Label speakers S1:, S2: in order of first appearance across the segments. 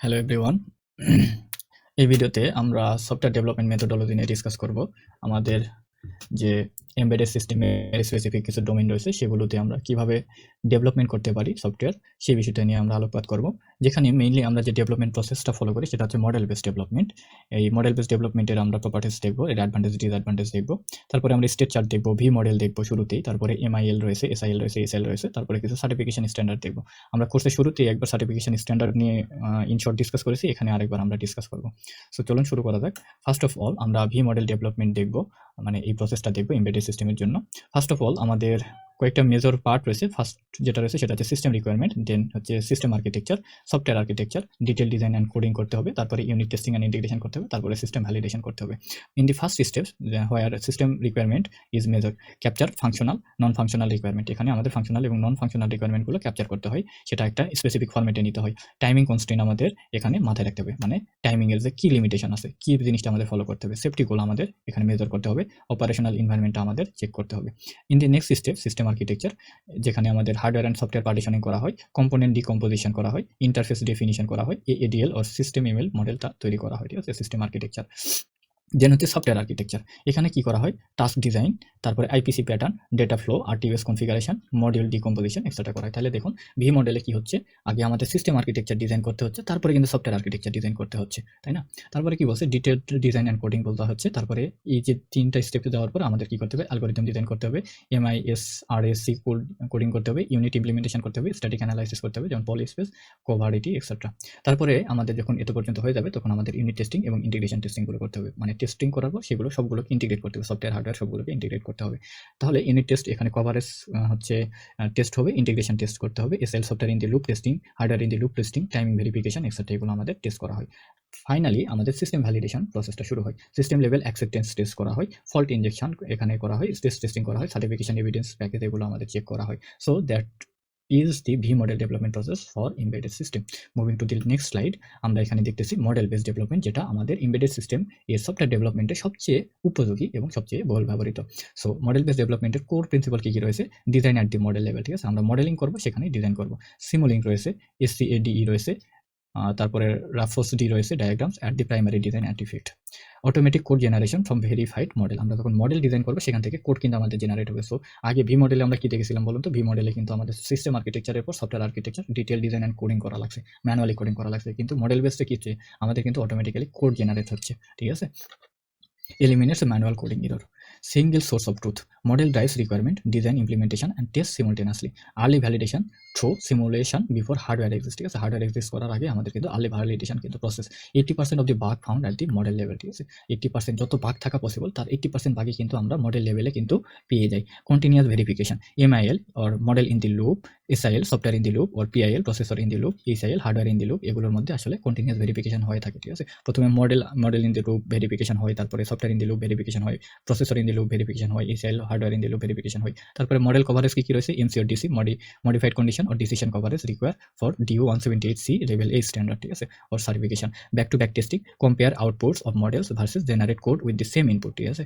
S1: Hello everyone. এই ভিডিওতে আমরা সফটওয়্যার ডেভেলপমেন্ট মেথোডোলজি নিয়ে ডিসকাস করব। আমাদের যে এমবেডেড সিস্টেমের স্পেসিফিক কিছু ডোমেইন রয়েছে সেগুলোতে আমরা কিভাবে ডেভেলপমেন্ট করতে পারি সফটওয়্যার, সেই বিষয়টা নিয়ে আমরা আলোকপাত করব। যেখানে মেইনলি আমরা যে ডেভেলপমেন্ট প্রসেসটা ফলো করি সেটা হচ্ছে মডেল বেসড ডেভেলপমেন্ট। এই মডেল বেসড ডেভেলপমেন্টের আমরা প্রপার্টিস দেখব, এর অ্যাডভান্টেজ ডিসঅ্যাডভান্টেজ দেখব। তারপরে আমরা স্টেট চার্ট দেখব, ভি মডেল দেখব শুরুতেই, তারপরে এমআইএল রয়েছে, এসআইএল রয়েছে, এসএল রয়েছে, তারপরে কিছু সার্টিফিকেশন স্ট্যান্ডার্ড দেখব। আমরা কোর্সের শুরুতেই একবার সার্টিফিকেশন স্ট্যান্ডার্ড নিয়ে ইন শর্ট ডিসকাস করেছি, এখানে আরেকবার আমরা ডিসকাস করব। সো চলুন শুরু করা যাক। ফার্স্ট অফ অল আমরা ভি মডেল ডেভেলপমেন্ট দেখব, মানে এই প্রসেসটা দেখবো এমবেডেড সিস্টেমের জন্য। ফার্স্ট অফ অল আমাদের কয়েকটা মেজর পার্ট রয়েছে। ফার্স্ট যেটা রয়েছে সেটা হচ্ছে সিস্টেম রিকোয়ারমেন্ট, দেন হচ্ছে system architecture, software architecture, detail design and coding করতে হবে, তারপরে ইউনিট টেস্টিং অ্যান্ড ইন্টিগ্রেশন করতে হবে, তারপরে সিস্টেম ভ্যালিডেশন করতে হবে। In the first steps where system requirement is major, capture functional non functional requirement. এখানে আমাদের ফাংশনাল এবং নন ফাংশনাল রিকোয়ারমেন্টগুলো ক্যাপচার করতে হয়, সেটা একটা স্পেসিফিক ফরম্যাটে নিতে হয়। টাইমিং কনস্ট্রেন্ট আমাদের এখানে মাথায় রাখতে হবে, মানে টাইমিংয়ের যে কী লিমিটেশন আছে, কী জিনিসটা আমাদের ফলো করতে হবে, সেফটিগুলো আমাদের এখানে মেজর করতে হবে, অপারেশনাল এনভায়রনমেন্টটা আমাদের চেক করতে হবে। In the next step system architecture, যেখানে আমাদের হার্ডওয়্যার অ্যান্ড সফটওয়্যার পার্টিশনিং করা হয়, কম্পোনেন্ট ডিকম্পোজিশন করা হয়, ইন্টারফেস ডেফিনিশন করা হয়, এএডিএল অর সিস্টেম এমএল মডেলটা তৈরি করা হয়। ঠিক আছে, সিস্টেম আর্কিটেকচার। দেন হচ্ছে সফটওয়্যার আর্কিটেকচার। এখানে কি করা হয়, টাস্ক ডিজাইন, তারপরে IPC pattern, data flow, RTS configuration, module decomposition etcetera করা হয়। তাহলে দেখুন ভি মডেলে কি হচ্ছে, আগে আমাদের সিস্টেম আর্কিটেকচার ডিজাইন করতে হচ্ছে, তারপরে কিন্তু সফটওয়্যার আর্কিটেকচার ডিজাইন করতে হচ্ছে, তাই না? তারপরে কি বলছে, ডিটেল ডিজাইন অ্যান্ড কোডিং বলতে হচ্ছে। তারপরে এই যে তিনটা স্টেপে যাওয়ার পর আমাদের কি করতে হবে, অ্যালগোরিদম ডিজাইন করতে হবে, এমআইএস আরএসসি কোডিং করতে হবে, ইউনিট ইমপ্লিমেন্টেশন করতে হবে, স্ট্যাটিক অ্যানালাইসিস করতে হবে, যেমন পলিস্পেস, কোভারিটি এক্সেট্রা। তারপরে আমাদের যখন এত পর্যন্ত হয়ে যাবে তখন আমাদের ইউনিট টেস্টিং এবং ইন্টিগ্রেশন টেস্টিংগুলো করতে হবে, মানে টেস্টিং করার পর সেগুলো সবগুলোকে ইন্টিগ্রেট করতে হবে, সফটওয়্যার হার্ডওয়্যার সবগুলোকে ইন্টিগ্রেট করতে হবে। তাহলে ইউনিট টেস্ট এখানে কভারেজ হচ্ছে টেস্ট হবে, ইন্টিগ্রেশন টেস্ট করতে হবে, SL software in the loop testing, hardware in the loop testing, timing verification etcetera, এগুলো আমাদের টেস্ট করা হয়। ফাইনালি আমাদের সিস্টেম ভ্যালিডেশন প্রসেসটা শুরু হয়, সিস্টেম লেভেল অ্যাকসেপ্টেন্স টেস্ট করা হয়, ফল্ট ইনজেকশন এখানে করা হয়, স্ট্রেস টেস্টিং করা হয়, সার্টিফিকেশন এভিডেন্স প্যাকেজ এগুলো আমাদের চেক করা হয়। So that is the V model development process for embedded system. Moving to the next slide, আমরা এখানে দেখতেছি মডেল বেসড ডেভেলপমেন্ট, যেটা আমাদের এমবেডেড সিস্টেম এর সফটওয়্যার ডেভেলপমেন্টে সবচেয়ে উপযোগী এবং সবচেয়ে বহুল ব্যবহৃত। সো মডেল বেসড ডেভেলপমেন্টের কোর প্রিন্সিপাল কী কী রয়েছে, design at the model level. ঠিক আছে, আমরা মডেলিং করবো সেখানেই ডিজাইন করবো। সিমুলিং রয়েছে, এসসিএডিই রয়েছে, তারপরে রাফোস ডি রয়েছে, diagrams at the primary design artifact. Automatic code generation from verified model, আমরা যখন মডেল ডিজাইন করবো সেখান থেকে কোড কিন্তু আমাদের জেনারেট হবে। সো আগে ভি মডেলে আমরা কি দেখেছিলাম বলুন তো, ভি মডেলে কিন্তু আমাদের সিস্টেম আর্কিটেকচারের পর software architecture, detail design and coding করা লাগছে, ম্যানুয়ালি কোডিং করা লাগছে, কিন্তু মডেল বেসডে কি হচ্ছে, আমাদের কিন্তু অটোমেটিক্যালি কোড জেনারেট হচ্ছে। ঠিক আছে, eliminates manual coding error. Single source of truth. Model drives requirement, design, implementation, and test simultaneously. Early validation through simulation before hardware exists. ঠিক আছে, হার্ডওয়্যার এক্সিস্ট করার আগে আমাদের কিন্তু আর্লি ভ্যালিডেশন কিন্তু process. 80% of the bug found at the model level. ঠিক আছে, 80% যত বাগ থাকা পসিবল তার 80% বাগই কিন্তু আমরা মডেল লেভেলে কিন্তু পেয়ে যাই। Continuous verification, MIL or model in the loop, SIL software in the loop, or PIL processor in the loop, HIL hardware in the loop, এগুলোর মধ্যে আসলে কন্টিনিউয়াস ভেরিফিকেশন হয়ে থাকে। ঠিক আছে, প্রথমে model in the loop verification হয়, তারপরে software in the loop verification হয়, processor in the loop verification হয়, SL hardware in the loop verification হয়। তারপরে মডেল কভারেজ কি রয়েছে, MC or DC, modified condition or decision coverage require for DO 178C level A standard. ঠিক আছে, or certification. Back to back testing, compare outputs of models versus generate code with the same input. ঠিক আছে,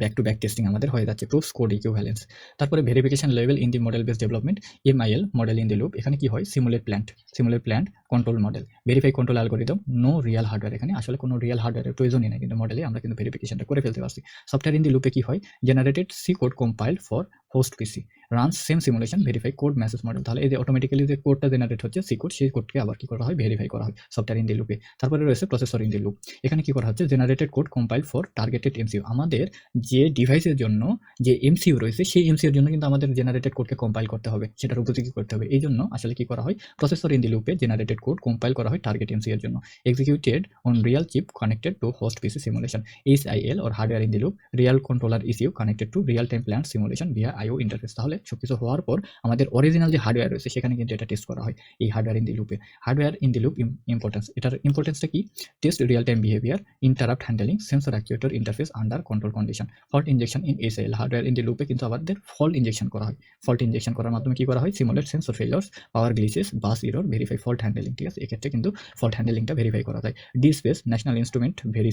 S1: back to back testing আমাদের হয়ে যাচ্ছে, proofs code equivalence. তারপরে verification level in the model base development, MIL model in the loop, এখানে কি হয়, simulate plant control model, verify control algorithm, no real hardware, এখানে আসলে কোনো রিয়াল হার্ডওয়্যারের প্রয়োজনই নেই, কিন্তু মডেলে আমরা কিন্তু ভেরিফিকেশনটা করে ফেলতে পারছি। সফটওয়্যার ইন দি লুপে কি হয়, generated C code compiled for host PC, run same simulation, verify code matches model. তাহলে এই যে অটোমেটিক্যালি যে কোডটা জেনারেট হচ্ছে সি কোড, সেই কোডকে আবার কি করা হয়, ভেরিফাই করা হয় সফটওয়্যার ইন দি লুপে। তারপরে রয়েছে প্রসেসর ইন দি লুপ, এখানে কি করা হচ্ছে, generated code compile for targeted MCU, আমাদের যে ডিভাইসের জন্য যে এমসিইউ রয়েছে সেই এমসিইউর জন্য কিন্তু আমাদের জেনারেটেড কোডকে কম্পাইল করতে হবে, সেটার উপযোগী করতে হবে। এই জন্য আসলে কি করা হয়, প্রসেসর ইন দি লুপে জেনারেটেড কোড কম্পাইল করা হয় টার্গেট এমসিইউ এর জন্য, executed on real chip connected to host PC simulation, HIL or hardware in the loop, real controller ECU connected to real time plant simulation via IO interface. তাহলে সবকিছু হওয়ার পর আমাদের original যে হার্ডওয়্যার রয়েছে সেখানে কিন্তু এটা টেস্ট করা হয় এই হার্ডওয়্যার ইন দি লুপে। Hardware in the loop importance, এটার ইম্পর্টেন্সটা কি, test Real time behaviour, interrupt handling, sensor actuator interface under control condition, fault injection in SL. Hardware in দি লুপে কিন্তু আমাদের ফল্ট ইনজেকশন করা হয়, ফল্ট ইনজেকশন করার মাধ্যমে কি করা হয়, simulate sensor failures, power glitches, bus error, verify fault handling. ঠিক আছে, এক্ষেত্রে কিন্তু ফল্ট হ্যান্ডলিংটা ভেরিফাই করা যায়। DSPACE National instrument very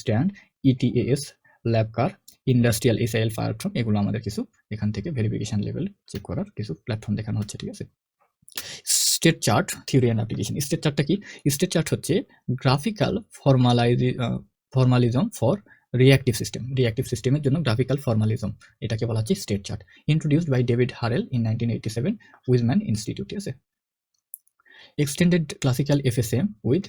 S1: stand, ETAS, LABCAR, industrial SIL platform, এগুলো আমাদের কিছু এখান থেকে ভেরিফিকেশন লেভেল চেক করার কিছু প্ল্যাটফর্ম দেখানো হচ্ছে। ঠিক আছে, state chart theory and application. State চার্টটা কি? স্টেট চার্ট হচ্ছে graphical formalism for reactive system. Reactive সিস্টেমের জন্য গ্রাফিক্যাল ফর্মালিজম, এটাকে বলা হচ্ছে state chart. Introduced by David Harel in 1987 Weizmann institute. ঠিক আছে। Extended classical FSM with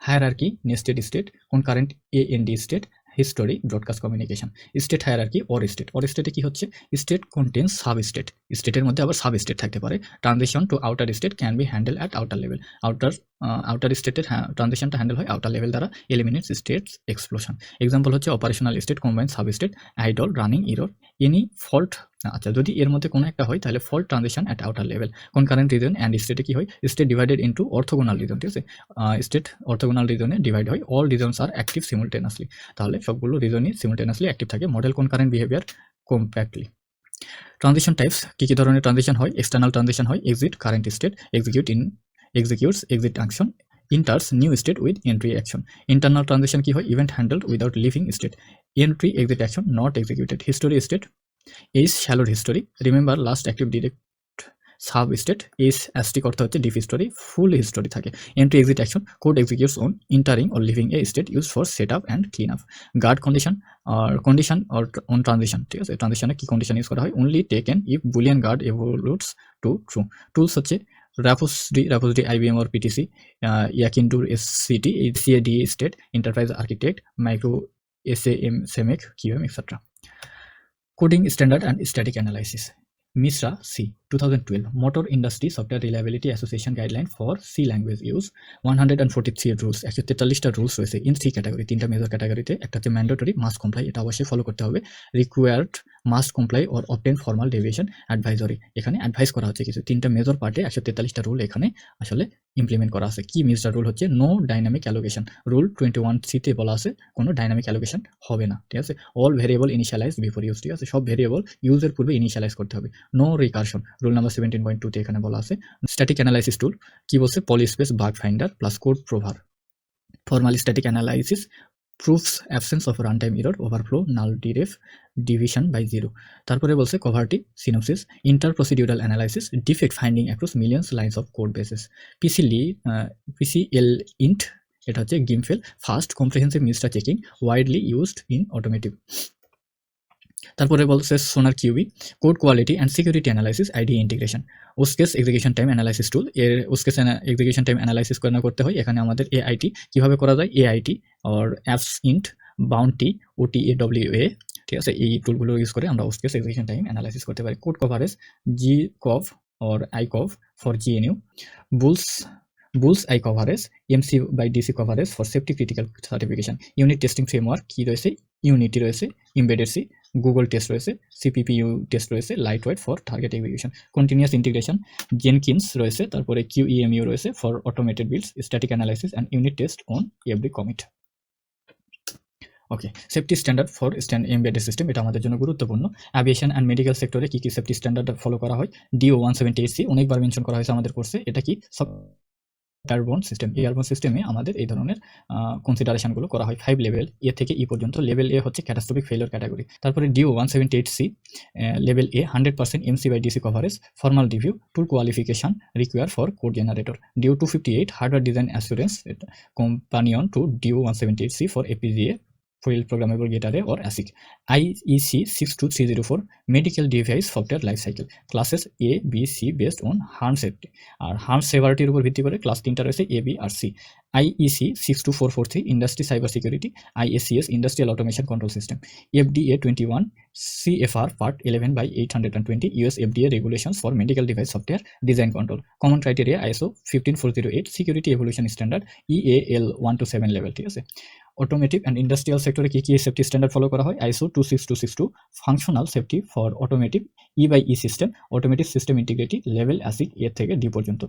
S1: hierarchy, nested state, concurrent AND state, history, broadcast communication. State hierarchy or স্টেটে কি হচ্ছে? স্টেট কন্টেন্স সাব স্টেট, স্টেটের মধ্যে আবার সাব স্টেট থাকতে পারে। Transition two outer state can be handle at outer level. Outer স্টেটের ট্রানজিশনটা handle হয় আউটার লেভেল দ্বারা। Eliminates states explosion. এক্সাম্পল হচ্ছে operational state, combine sub state, idol, running, error, any fault. আচ্ছা, যদি এর মধ্যে কোনো একটা হয় তাহলে fault transition at outer level. Concurrent reason and স্টেটে কি হয়? State divided into orthogonal reason. ঠিক আছে, স্টেট অর্থোগোনাল রিজনে ডিভাইড হয়। অল রিজনস আর অ্যাক্টিভ সিমুলটেনাসলি, তাহলে সবগুলো রিজনই সিমুলটেনাসলি অ্যাক্টিভ থাকে। Model concurrent behaviour compactly. Transition types, কী ধরনের ট্রানজিশন হয়? এক্সটার্নাল ট্রানজিশন হয়, exit current state, executes exit action, enters new state with entry action. Internal transition কি হয়? Event handled without leaving state. Entry exit action not executed. History state is shallowed history. Remember last active direct sub state. H asterisk অর্থ হচ্ছে deep history, full history থাকে। Entry exit action, code executes on entering or leaving a state, use for set up and clean up. Guard condition or on transition. ঠিক আছে, ট্রানজিশনে কি condition use করা হয়? Only taken if Boolean guard evaluates to true. Tools হচ্ছে Rhapsody, IBM or PTC, Yakinto SCT, CAD state, enterprise architect, micro SAM, QM, etc. Coding standard and static analysis. MISRA C 2012 Motor Industry Software Reliability Association Guideline for C language use. 143 rules, 143টা rules রয়েছে in 3 category, 3টা major ক্যাটাগরিতে। একটা হচ্ছে mandatory, must comply, এটা অবশ্যই follow করতে হবে। Required, must comply or obtain formal deviation, advisory, এখানে অ্যাডভাইস করা হচ্ছে কিছু। 3টা মেজর পার্টে 143টা রুল এখানে আসলে ইমপ্লিমেন্ট করা আছে। কি মিসরা রুল হচ্ছে? No dynamic allocation. Rule 21C তে বলা আছে কোনো ডাইনামিক অ্যালোকেশন হবে না। ঠিক আছে। All variable initialize before use. ঠিক আছে, সব ভেরিয়েবল ইউজের পূর্বে ইনিশিয়ালাইজ করতে হবে। নো রিকারশন, রুল নাম্বার 17.2 তে এখানে বলা আছে। স্ট্যাটিক অ্যানালাইসিস টুল কি বলছে? Polyspace, bug finder plus code prover. Formal static analysis proves absence of run time error, overflow, null deref, division by zero. তারপরে বলছে Coverity Synopsys, inter procedural analysis, defect finding across millions lines of code bases. PCL lint, এটা হচ্ছে Gimpel, fast comprehensive MISRA checking, widely used in automotive. তারপরে বলছে SonarQube, code quality and security analysis, IDE integration. Worst case execution time analysis tool, এর ওসকেস execution time analysis করতে হয়। এখানে আমাদের AIT কিভাবে করা যায়? AIT or apps int, bounty, OTAWA। ঠিক আছে, এই টুলগুলো ইউজ করে আমরা ওসকেস এক্সিকিউশন টাইম অ্যানালাইসিস করতে পারি। Code coverage, GCOV or ICOV for GNU, bull's I coverage, MC/DC coverage for safety critical certification. Unit testing framework কি রয়েছে? ইউনিটি রয়েছে, এমবেডেড সি, গুগল টেস্ট রয়েছে, CPU টেস্ট রয়েছে, light weight for target execution. Continuous integration, Jenkins রয়েছে, তারপরে QEMU রয়েছে for automated builds, static analysis and unit test on every commit. Okay, safety standard for embedded system, এটা আমাদের জন্য গুরুত্বপূর্ণ। Aviation and medical সেক্টরে কি কি সেফটি স্ট্যান্ডার্ড ফলো করা হয়? DO 178C অনেকবার মেনশন করা হয়েছে আমাদের কোর্সে। এটা কি? Airborne system. এয়ারবোর্ন সিস্টেমে আমাদের এই ধরনের কনসিডারেশনগুলো করা হয় 5 লেভেল, এ থেকে ই পর্যন্ত। লেভেল এ হচ্ছে ক্যাটাস্ট্রফিক ফেলিওর ক্যাটাগরি। তারপরে DO 178C level A 100% MC/DC coverage, formal review, tool qualification require for code generator. DO 258 hardware design assurance, companion to DO 178C for FPGA, Full Programmable Gate Array or ASIC. IEC 62304 Medical Device Software Lifecycle, classes A, B, C based on harm safety আর harm severity উপর ভিত্তি করে class 3টা রয়েছে A, B R C। IEC 62443 Industry Cyber Security, ISCS Industrial Automation Control System, FDA 21 CFR Part 11/820 US FDA Regulations for Medical Device Software Design Control, Common Criteria ISO 15408 Security Evolution Standard EAL 127 level। ঠিক আছে। Automotive and industrial সেক্টরে কি কি safety standard follow করা হয়? ISO 26262 functional safety for automotive, E/E system, automotive system integrity, level ASIC A থেকে D পর্যন্ত।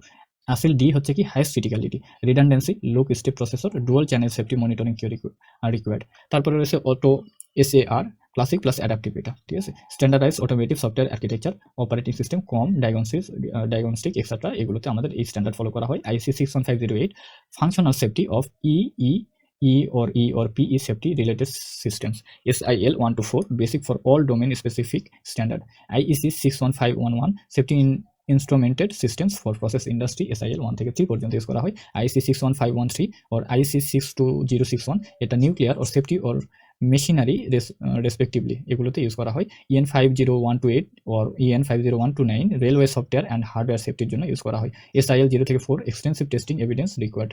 S1: ASIL D হচ্ছে কি? Highest criticality, redundancy, lockstep processor, dual channel safety monitoring required. তারপরে রয়েছে auto SAR classic plus adaptive, এটা ঠিক আছে। Standardise automotive software architecture, operating system, COM, diagnostic etcetera, এগুলোতে আমাদের এই স্ট্যান্ডার্ড ফলো করা হয়। IC 61508 functional safety of E or PE safety related systems, SIL 124 basic for all domain specific standard, IEC 61511 safety in instrumented systems for process industry SIL 1 থেকে 3 পর্যন্ত use করা হয়। IEC 61513 or IEC 62061 এটা nuclear or safety or machinery respectively এগুলোতে use করা হয়। EN 50128 or EN 50129 railway software and hardware সেফটির জন্য ইউজ করা হয়। SIL 0 থেকে 4 এক্সটেন্সিভ টেস্টিং এভিডেন্স রিকোয়ার্ড।